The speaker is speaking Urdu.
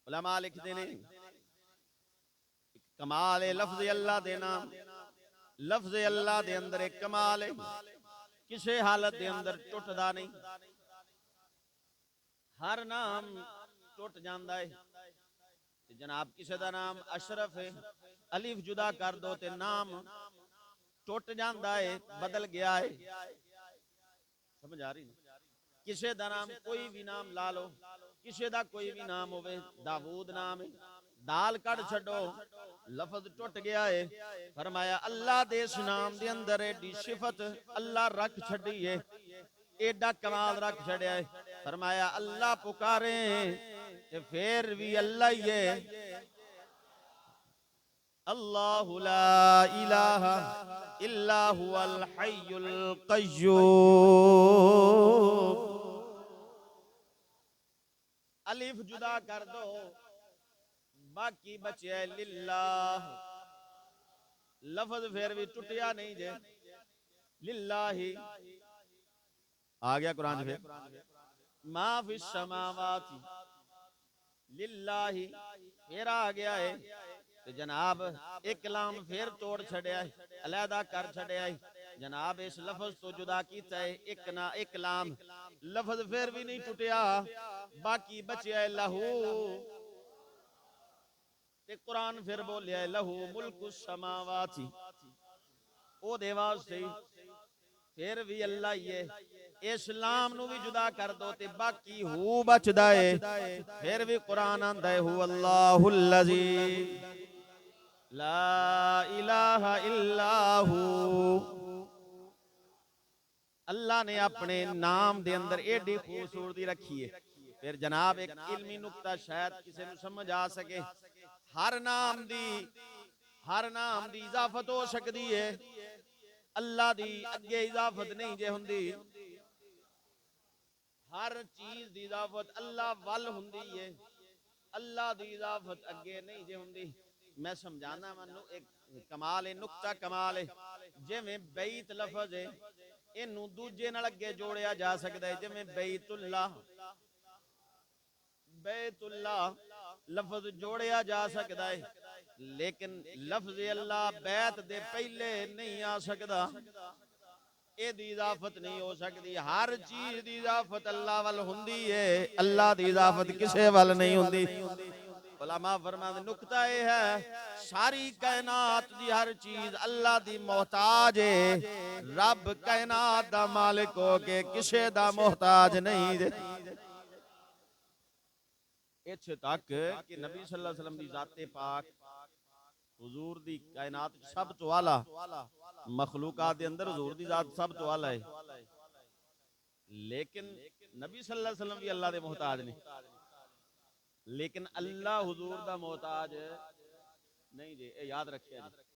علماء لکھتے ہیں کمال لفظ اللہ دے نام، لفظ اللہ دے اندر ایک کمال ہے، کسے حالت دے اندر ٹوٹدا نہیں، ہر نام ٹوٹ جاندا ہے۔ جناب کسے دا نام اشرف ہے، الف جدا کر دو تے نام ٹوٹ جاندا ہے، بدل گیا ہے، سمجھ آ رہی نا؟ کسے دا نام کوئی بھی نام لا لو، کسے دا کوئی بھی نام ہوئے، داود نام ہے، دال کڑ چھڑو لفظ ٹوٹ گیا ہے۔ فرمایا اللہ دے اس نام دے اندر ایڈی صفت اللہ رکھ چھڑی ہے، ایڈا کمال رکھ چھڑیا ہے۔ فرمایا اللہ پکاریں کہ پھر بھی اللہ ہی ہے، اللہ لا الہ الا هو الحی القیوم۔ الف جدا کر دو، باقی بچے للہ، لفظ پھر بھی ٹوٹیا نہیں جے، للہ آ گیا قرآن پھر ما فی السماوات للہ پھر آ گیا ہے، تو جناب ایک کلام پھر توڑ چھڑیا ہے، علیحدہ کر چھڑیا ہے، جناب اس لفظ تو جدا کیتا ہے، ایک کلام لفظ پھر بھی نہیں ٹوٹیا، باقی بچیا ہے لہو، تے قرآن پھر بولیا ہے لہو ملک السماوات، او دیواز سے پھر بھی اللہ یہ اسلام نو بھی جدا کر دو تے باقی ہو بچ دائے، پھر بھی قرآن آندہ ہے هو اللہ الذی لا الہ الا ہو۔ اللہ نے اپنے نام دے اندر ایڈی خوبصورتی رکھی ہے۔ پھر جناب ایک علمی نکتہ شاید کسی نو سمجھ آ سکے، ہر نام دی اضافت ہو سکتی ہے، اللہ دی اگے اضافت نہیں جے ہوندی، ہر چیز دی اضافت اللہ وال ہوندی ہے، اللہ دی اضافت اگے نہیں جے ہوندی۔ میں سمجھانا منو ایک کمال ہے، نکتہ کمال ہے، جے میں بیت لفظ ہے انہوں دوجے نال اگے جوڑیا جا سکتا ہے، جے میں بیت اللہ لفظ جوڑیا جا سکتا ہے، لیکن لفظ اللہ بیت دے پہلے نہیں آ سکتا، اے دی اضافت نہیں ہو سکتی، ہر چیز دی اضافت اللہ وال ہوندی ہے، اللہ دی اضافت کسے وال نہیں ہوندی۔ علماء فرماتے نکتہ یہ ہے ساری کائنات دی ہر چیز اللہ دی محتاج ہے، رب کائنات دا مالک ہو کے کسے دا محتاج نہیں دے۔ اچھے تک کہ نبی صلی اللہ علیہ وسلم دی ذات پاک حضور دی کائنات سب تو اعلیٰ مخلوقات دے اندر حضور دی ذات سب تو اعلیٰ ہے، لیکن نبی صلی اللہ علیہ وسلم بھی اللہ دے محتاج نہیں، لیکن اللہ حضور دا محتاج نہیں جی، یاد رکھیا جی۔